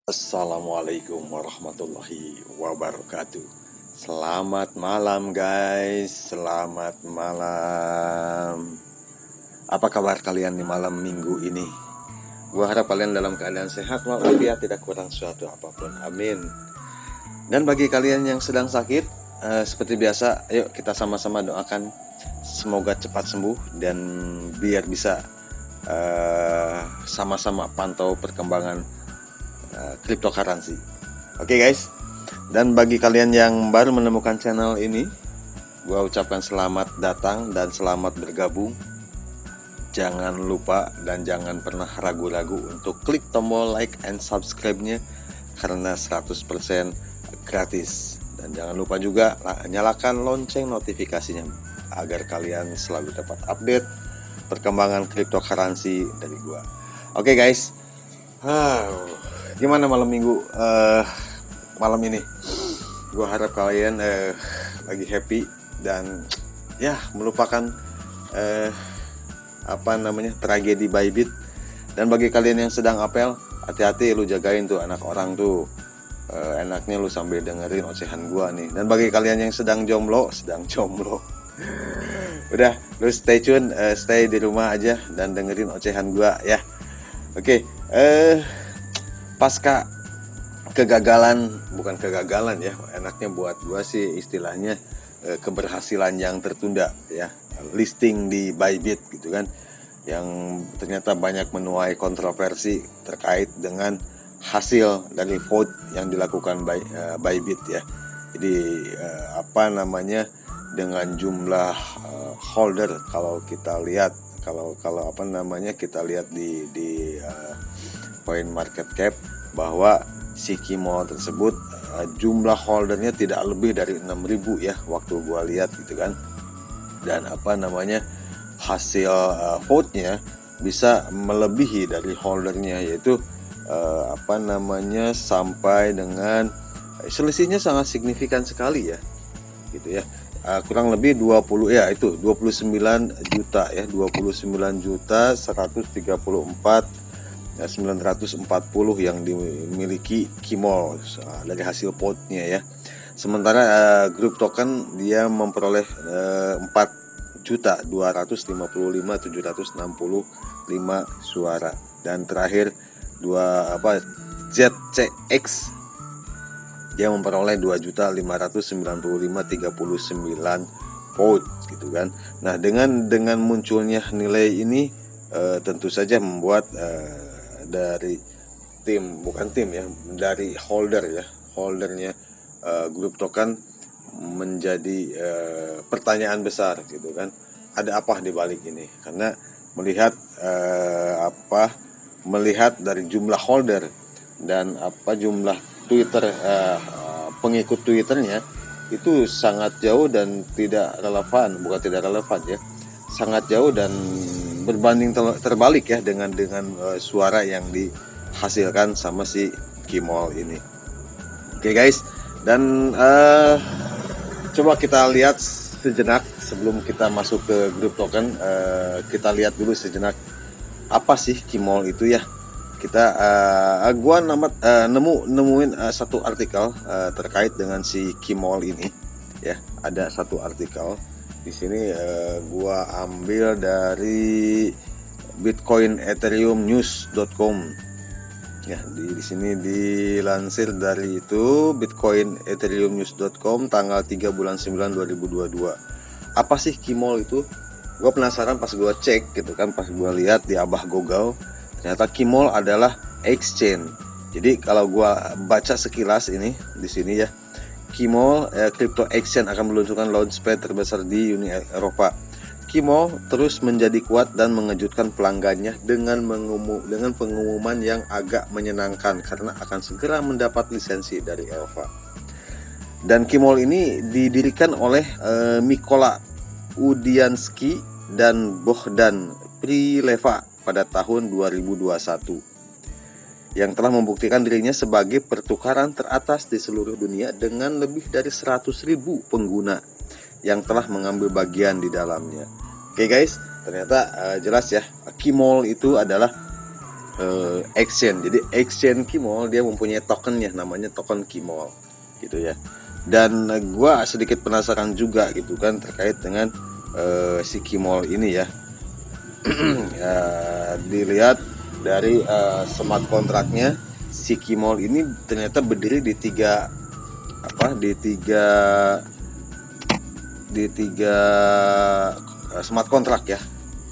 Assalamualaikum warahmatullahi wabarakatuh. Selamat malam guys, selamat malam. Apa kabar kalian di malam minggu ini? Gua harap kalian dalam keadaan sehat walafiat, tidak kurang suatu apapun. Amin. Dan bagi kalian yang sedang sakit, seperti biasa, ayo kita sama-sama doakan semoga cepat sembuh dan biar bisa sama-sama pantau perkembangan cryptocurrency. Oke guys. Dan bagi kalian yang baru menemukan channel ini, gua ucapkan selamat datang dan selamat bergabung. Jangan lupa dan jangan pernah ragu-ragu untuk klik tombol like and subscribe-nya karena 100% gratis. Dan jangan lupa juga nyalakan lonceng notifikasinya agar kalian selalu dapat update perkembangan cryptocurrency dari gua. Oke guys. Gimana malam minggu malam ini? Gue harap kalian lagi happy dan ya melupakan tragedi Bybit. Dan bagi kalian yang sedang apel, hati-hati, lu jagain tuh anak orang tuh. Enaknya lu sambil dengerin ocehan gua nih. Dan bagi kalian yang sedang jomblo, udah, lu stay tune, stay di rumah aja dan dengerin ocehan gua ya. Oke, pasca bukan kegagalan ya, enaknya buat gua sih istilahnya keberhasilan yang tertunda ya, listing di Bybit gitu kan, yang ternyata banyak menuai kontroversi terkait dengan hasil dari vote yang dilakukan Bybit ya. Jadi dengan jumlah holder, kalau kita lihat kita lihat di Coin Market Cap bahwa si Kimol tersebut jumlah holdernya tidak lebih dari 6.000 ya waktu gua lihat gitu kan. Dan hasil vote-nya bisa melebihi dari holdernya, yaitu sampai dengan selisihnya sangat signifikan sekali ya gitu ya. Kurang lebih 29 juta ya, 29.134.940 yang dimiliki Kimol dari hasil vote-nya ya. Sementara grup token dia memperoleh 4.255.765 suara. Dan terakhir ZCX dia memperoleh 2.595.039 vote gitu kan. Nah, dengan munculnya nilai ini tentu saja membuat dari holdernya grup token menjadi pertanyaan besar gitu kan. Ada apa di balik ini? Karena melihat dari jumlah holder dan jumlah Twitter pengikut Twitternya itu sangat jauh dan bukan tidak relevan ya, sangat jauh dan berbanding terbalik ya dengan suara yang dihasilkan sama si Kimol ini. Oke guys, dan coba kita lihat sejenak sebelum kita masuk ke grup token. Kita lihat dulu sejenak apa sih Kimol itu ya. Gua nemuin satu artikel terkait dengan si Kimol ini ya. Ada satu artikel di sini, gua ambil dari bitcoinethereumnews.com ya. Di sini dilansir dari itu bitcoinethereumnews.com tanggal 3 bulan 9 2022. Apa sih Kimol itu? Gua penasaran pas gua cek gitu kan, pas gua lihat di abah Google, ternyata Kimol adalah exchange. Jadi kalau gua baca sekilas ini di sini ya, Kimol crypto exchange akan meluncurkan launchpad terbesar di Uni Eropa. Kimol terus menjadi kuat dan mengejutkan pelanggannya dengan pengumuman yang agak menyenangkan karena akan segera mendapat lisensi dari Eropa. Dan Kimol ini didirikan oleh Mikola Udiansky dan Bohdan Prileva pada tahun 2021, yang telah membuktikan dirinya sebagai pertukaran teratas di seluruh dunia dengan lebih dari 100.000 pengguna yang telah mengambil bagian di dalamnya. Oke guys, ternyata jelas ya, Kimol itu adalah exchange. Jadi exchange Kimol dia mempunyai tokennya, namanya token Kimol gitu ya. Dan gua sedikit penasaran juga gitu kan terkait dengan si Kimol ini ya. Ya, dilihat dari smart kontraknya, si Kimol ini ternyata berdiri di tiga smart kontrak ya,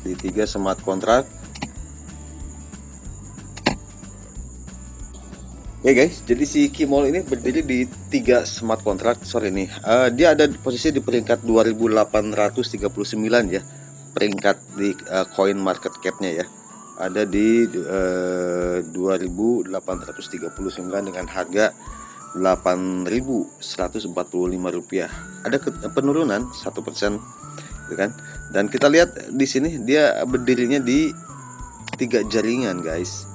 di 3 smart kontrak. Oke guys, jadi si Kimol ini berdiri di 3 smart kontrak. Sorry nih, dia ada posisi di peringkat 2839 ya, peringkat di coin market cap-nya ya. Ada di 2839 dengan harga 8.145 rupiah. Ada penurunan 1%, gitu kan? Dan kita lihat di sini dia berdirinya di 3 jaringan guys,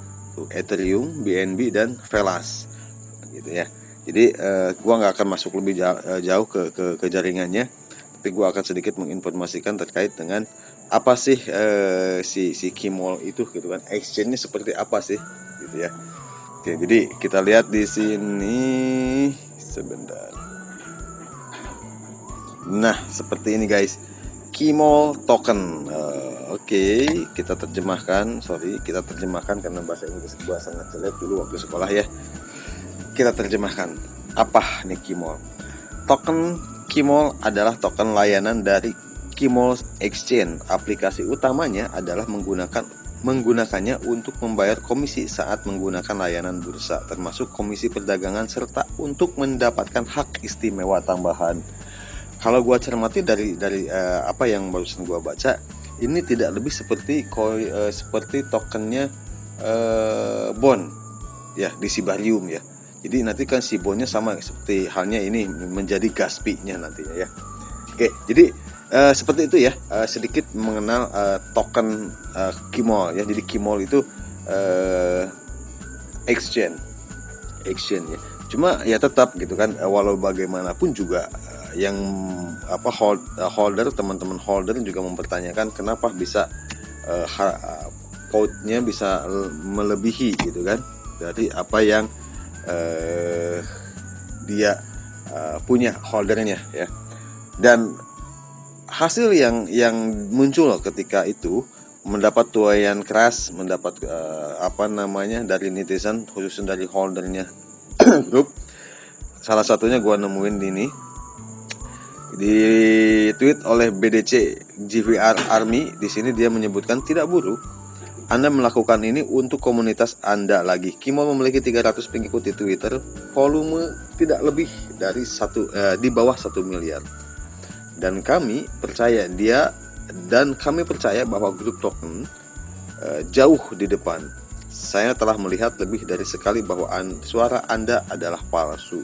Ethereum, BNB dan Velas, gitu ya. Jadi gua nggak akan masuk lebih jauh ke jaringannya, tapi gua akan sedikit menginformasikan terkait dengan apa sih si Kimol itu gitu kan, exchange-nya seperti apa sih gitu ya. Oke, jadi kita lihat di sini sebentar. Nah, seperti ini guys, Kimol token. Oke, kita terjemahkan. Kita terjemahkan karena bahasa Inggris gua sangat jelek dulu waktu sekolah ya. Kita terjemahkan. Apa nih Kimol? Token Kimol adalah token layanan dari Kimol Exchange. Aplikasi utamanya adalah menggunakannya untuk membayar komisi saat menggunakan layanan bursa, termasuk komisi perdagangan serta untuk mendapatkan hak istimewa tambahan. Kalau gua cermati dari apa yang barusan gua baca, ini tidak lebih seperti seperti tokennya bond ya di Sibarium ya. Jadi nanti kan si bondnya sama seperti halnya ini menjadi Gaspi-nya nantinya ya. Oke, jadi seperti itu ya, sedikit mengenal token Kimol ya. Jadi Kimol itu exchange ya. Cuma ya tetap gitu kan, walau bagaimanapun juga yang teman-teman holder juga mempertanyakan kenapa bisa vote-nya bisa melebihi gitu kan dari apa yang dia punya holdernya ya. Dan hasil yang muncul ketika itu mendapat tuayan keras, mendapat dari netizen, khususnya dari holdernya grup. Salah satunya gua nemuin ini di tweet oleh BDC GVR Army. Di sini dia menyebutkan, tidak buruk Anda melakukan ini untuk komunitas Anda lagi. Kimol memiliki 300 pengikut di Twitter, volume tidak lebih dari di bawah 1 miliar. Dan kami percaya bahwa grup token jauh di depan. Saya telah melihat lebih dari sekali bahwa suara Anda adalah palsu.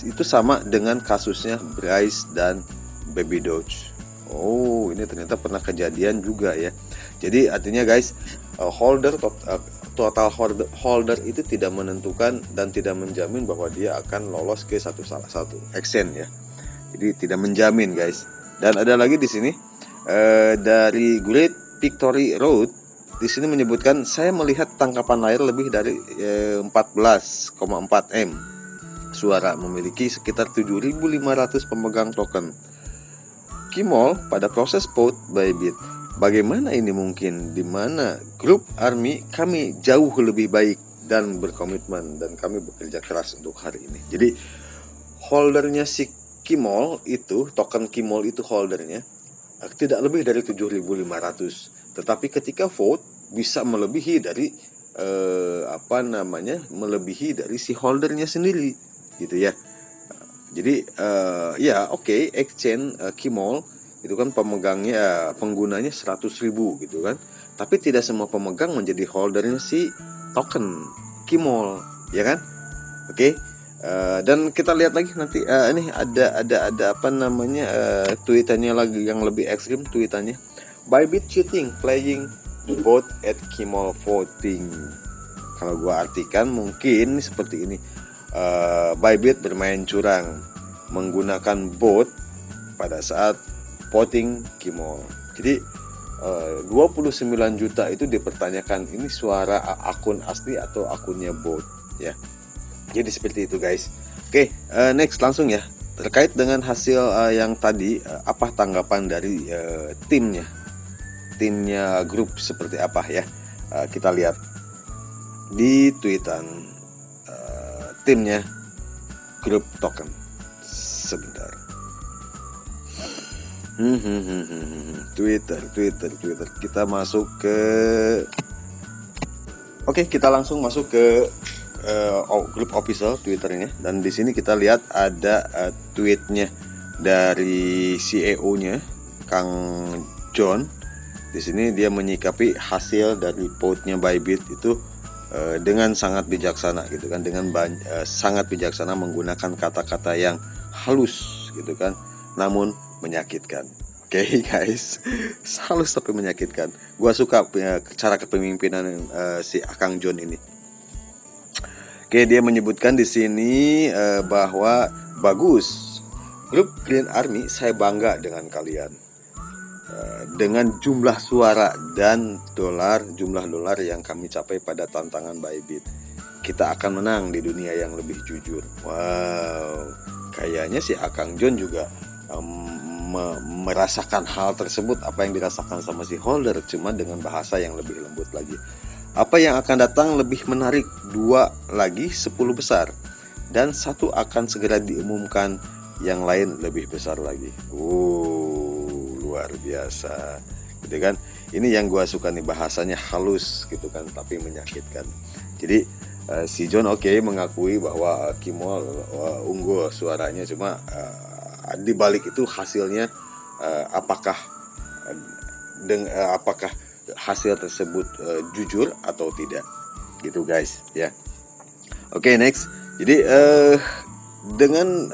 Itu sama dengan kasusnya Bryce dan Baby Doge. Oh, ini ternyata pernah kejadian juga ya. Jadi artinya guys, total holder itu tidak menentukan dan tidak menjamin bahwa dia akan lolos ke salah satu exchange ya. Jadi tidak menjamin guys. Dan ada lagi di sini dari Great Victory Road, di sini menyebutkan, saya melihat tangkapan layar lebih dari 14,4 M. Suara memiliki sekitar 7.500 pemegang token Kimol pada proses vote by bid. Bagaimana ini mungkin? Di mana grup Army kami jauh lebih baik dan berkomitmen, dan kami bekerja keras untuk hari ini. Jadi holdernya si Kimol itu, token Kimol itu holdernya tidak lebih dari 7.500. Tetapi ketika vote bisa melebihi dari melebihi dari si holdernya sendiri gitu ya. Jadi exchange Kimol itu kan penggunanya 100.000 gitu kan. Tapi tidak semua pemegang menjadi holdernya si token Kimol, ya kan? Oke. Dan kita lihat lagi nanti ini ada tweetannya lagi yang lebih ekstrim. Tweetannya, Bybit cheating playing bot at Kimol voting. Kalau gua artikan mungkin seperti ini, Bybit bermain curang menggunakan bot pada saat voting Kimol. Jadi 29 juta itu dipertanyakan ini suara akun asli atau akunnya bot ya. Jadi seperti itu guys. Oke, next langsung ya. Terkait dengan hasil yang tadi, apa tanggapan dari timnya grup seperti apa ya? Kita lihat di tweetan timnya grup token. Sebentar. Twitter. Kita masuk ke Oke, kita langsung masuk ke grup official Twitternya, dan di sini kita lihat ada tweetnya dari CEO-nya Kang John. Di sini dia menyikapi hasil dari vote-nya Bybit itu dengan sangat bijaksana gitu kan, dengan sangat bijaksana menggunakan kata-kata yang halus gitu kan, namun menyakitkan. Oke guys, halus tapi menyakitkan. Gua suka cara kepemimpinan si Akang John ini. Oke, dia menyebutkan di sini bahwa bagus, grup Green Army, saya bangga dengan kalian. Dengan jumlah suara dan jumlah dolar yang kami capai pada tantangan Bybit, kita akan menang di dunia yang lebih jujur. Wow, kayaknya si Akang John juga merasakan hal tersebut, apa yang dirasakan sama si holder, cuma dengan bahasa yang lebih lembut lagi. Apa yang akan datang lebih menarik, 2 lagi 10 besar, dan 1 akan segera diumumkan, yang lain lebih besar lagi. Luar biasa gitu kan. Ini yang gua suka nih, bahasanya halus gitu kan, tapi menyakitkan. Jadi si John mengakui bahwa Kimol unggul suaranya, cuma di balik itu hasilnya apakah hasil tersebut jujur atau tidak gitu guys ya. Oke, next. Jadi dengan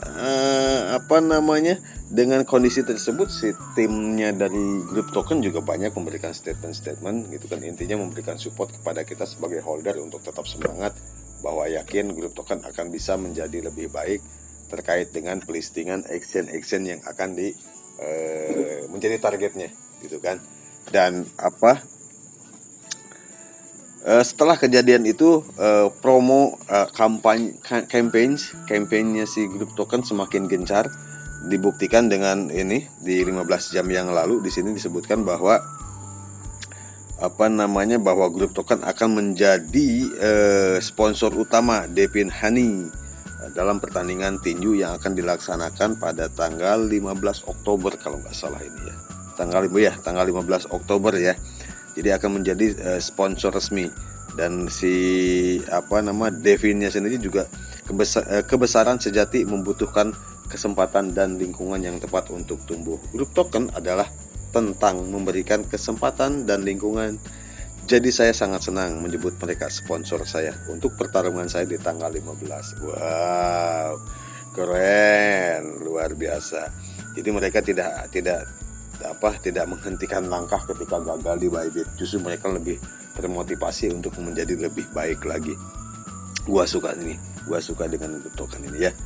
dengan kondisi tersebut, si timnya dari grup token juga banyak memberikan statement gitu kan, intinya memberikan support kepada kita sebagai holder untuk tetap semangat, bahwa yakin grup token akan bisa menjadi lebih baik terkait dengan pelistingan action yang akan menjadi targetnya gitu kan. Dan setelah kejadian itu, promo kampanye si grup token semakin gencar, dibuktikan dengan ini di 15 jam yang lalu. Di sini disebutkan bahwa bahwa grup token akan menjadi sponsor utama Devin Haney dalam pertandingan tinju yang akan dilaksanakan pada tanggal 15 Oktober kalau nggak salah ini ya. Tanggal 15 Oktober ya. Jadi akan menjadi sponsor resmi, dan si Devinnya sendiri juga kebesaran sejati membutuhkan kesempatan dan lingkungan yang tepat untuk tumbuh. Grup token adalah tentang memberikan kesempatan dan lingkungan. Jadi saya sangat senang menyebut mereka sponsor saya untuk pertarungan saya di tanggal 15. Wow, keren, luar biasa. Jadi mereka tidak menghentikan langkah ketika gagal di Bybit. Justru mereka lebih termotivasi untuk menjadi lebih baik lagi. Gua suka dengan grup token ini ya.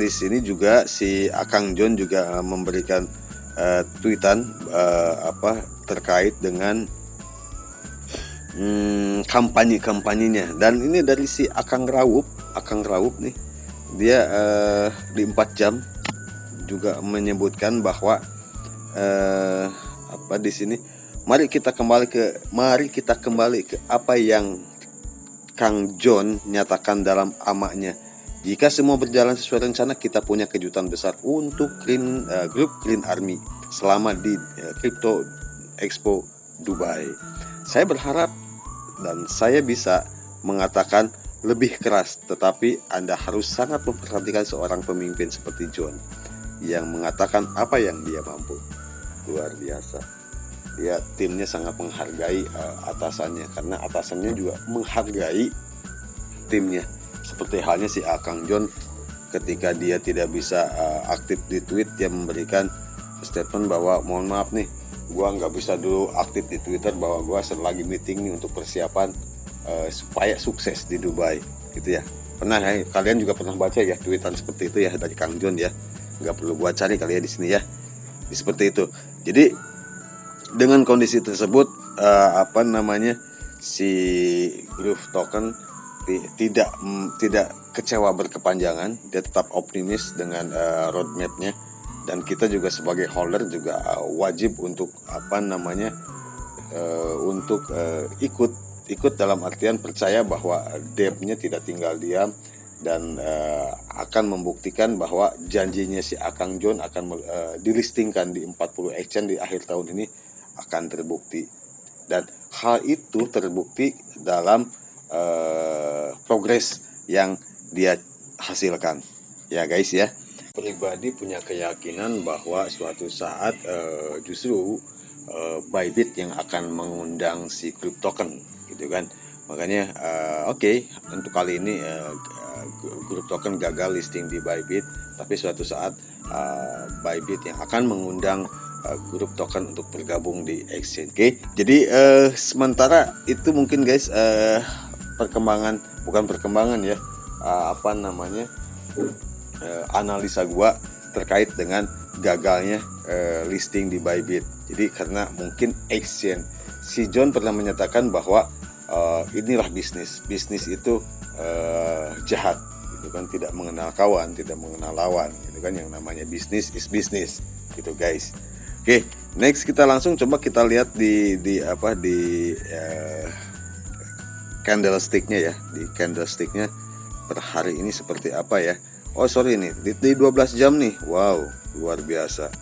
Di sini juga si Akang John juga memberikan tweetan terkait dengan kampanyenya, dan ini dari si Akang Rawup nih, dia di 4 jam juga menyebutkan bahwa di sini mari kita kembali ke apa yang Kang John nyatakan dalam amaknya. Jika semua berjalan sesuai rencana, kita punya kejutan besar untuk grup Green Army selama di Crypto Expo Dubai. Saya berharap dan saya bisa mengatakan lebih keras, tetapi Anda harus sangat memperhatikan seorang pemimpin seperti John yang mengatakan apa yang dia mampu. Luar biasa. Dia timnya sangat menghargai atasannya, karena atasannya juga menghargai timnya. Seperti halnya si Akang John, ketika dia tidak bisa aktif di tweet, dia memberikan statement bahwa mohon maaf nih, gua nggak bisa dulu aktif di Twitter, bahwa gua lagi meeting nih untuk persiapan supaya sukses di Dubai gitu ya. Kalian juga pernah baca ya tweetan seperti itu ya dari Kang John ya, nggak perlu gua cari kali ya di sini ya. Seperti itu. Jadi Dengan kondisi tersebut si Groove Token tidak kecewa berkepanjangan, dia tetap optimis dengan roadmapnya, dan kita juga sebagai holder juga wajib untuk ikut dalam artian percaya bahwa debt-nya tidak tinggal diam, dan akan membuktikan bahwa janjinya si Akang John akan dilistingkan di 40 exchange di akhir tahun ini akan terbukti, dan hal itu terbukti dalam progres yang dia hasilkan ya guys ya. Pribadi punya keyakinan bahwa suatu saat justru Bybit yang akan mengundang si Groove Token gitu kan. Makanya untuk kali ini Groove Token gagal listing di Bybit, tapi suatu saat Bybit yang akan mengundang Groove Token untuk bergabung di exchange. Oke. Jadi sementara itu mungkin guys analisa gua terkait dengan gagalnya listing di Bybit. Jadi karena mungkin exchange, si John pernah menyatakan bahwa inilah bisnis itu jahat gitu kan, tidak mengenal kawan, tidak mengenal lawan gitu kan, yang namanya bisnis is bisnis gitu guys. Oke, next kita langsung coba kita lihat di candlesticknya ya, di candlesticknya per hari ini seperti apa ya. Oh sorry, ini di 12 jam nih, wow luar biasa,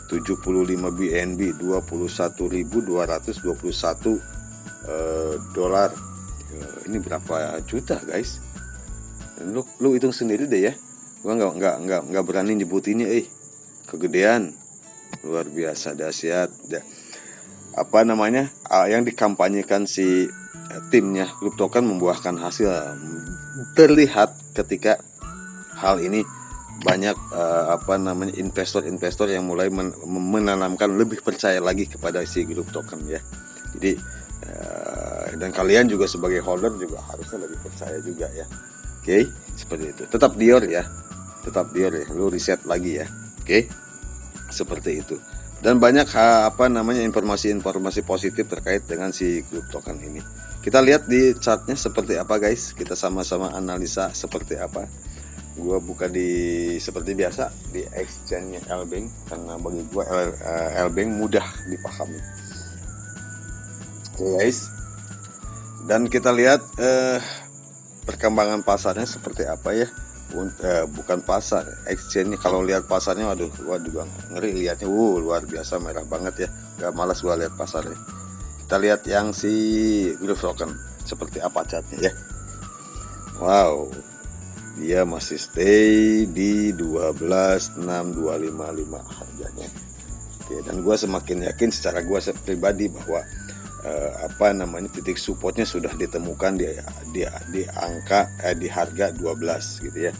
75 BNB 21.221 dolar. Ini berapa juta guys? Lu hitung sendiri deh ya. Gua nggak berani nyebutinnya, kegedean, luar biasa, dahsyat. Yang dikampanyekan si timnya Groove Token membuahkan hasil. Terlihat ketika hal ini banyak investor yang mulai menanamkan lebih percaya lagi kepada si Groove Token ya. Jadi dan kalian juga sebagai holder juga harusnya lebih percaya juga ya. Oke, seperti itu. Tetap Dior ya, lu riset lagi ya. Oke, seperti itu. Dan banyak informasi positif terkait dengan si Groove Token ini. Kita lihat di chartnya seperti apa guys. Kita sama-sama analisa seperti apa. Gua buka seperti biasa di exchange-nya Lbank, karena bagi gua Lbank mudah dipahami. Oke guys. Dan kita lihat perkembangan pasarnya seperti apa ya. Bukan pasar, exchange-nya. Kalau lihat pasarnya gua juga ngeri lihatnya. Luar biasa, merah banget ya. Gak malas gua lihat pasarnya. Kita lihat yang si Groove Token seperti apa chartnya ya. Wow, dia masih stay di 12.6255 harganya. Oke, dan gue semakin yakin secara gue pribadi bahwa titik supportnya sudah ditemukan di angka di harga 12 gitu ya.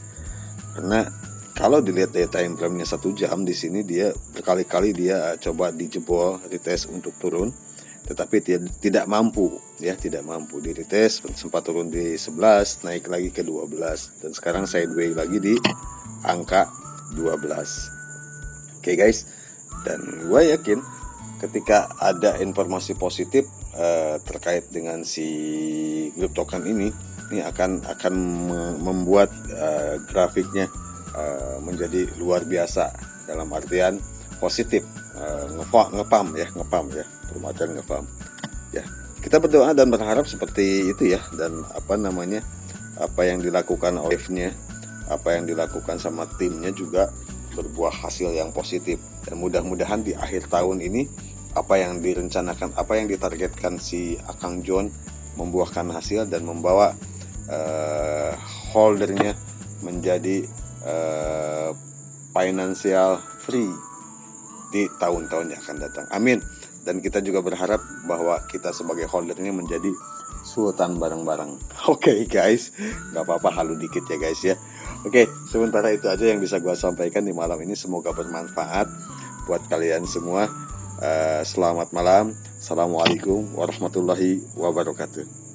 Karena kalau dilihat daya time frame-nya 1 jam, di sini dia berkali-kali dia coba dijebol, retest untuk turun, tetapi tidak mampu di retest, sempat turun di 11, naik lagi ke 12, dan sekarang sideways lagi di angka 12. Oke guys, dan gue yakin ketika ada informasi positif terkait dengan si Groove Token ini akan membuat grafiknya menjadi luar biasa, dalam artian positif, ngepam ya, permacaan ngepam ya. Kita berdoa dan berharap seperti itu ya. Dan apa yang dilakukan olehnya, apa yang dilakukan sama timnya juga berbuah hasil yang positif, dan mudah-mudahan di akhir tahun ini apa yang direncanakan, apa yang ditargetkan si Akang John membuahkan hasil dan membawa holdernya menjadi financial free di tahun-tahun yang akan datang. Amin. Dan kita juga berharap bahwa kita sebagai holdernya menjadi sultan bareng-bareng. Oke guys, gak apa-apa, halu dikit ya guys ya. Oke, sementara itu aja yang bisa gue sampaikan di malam ini. Semoga bermanfaat buat kalian semua. Selamat malam. Assalamualaikum warahmatullahi wabarakatuh.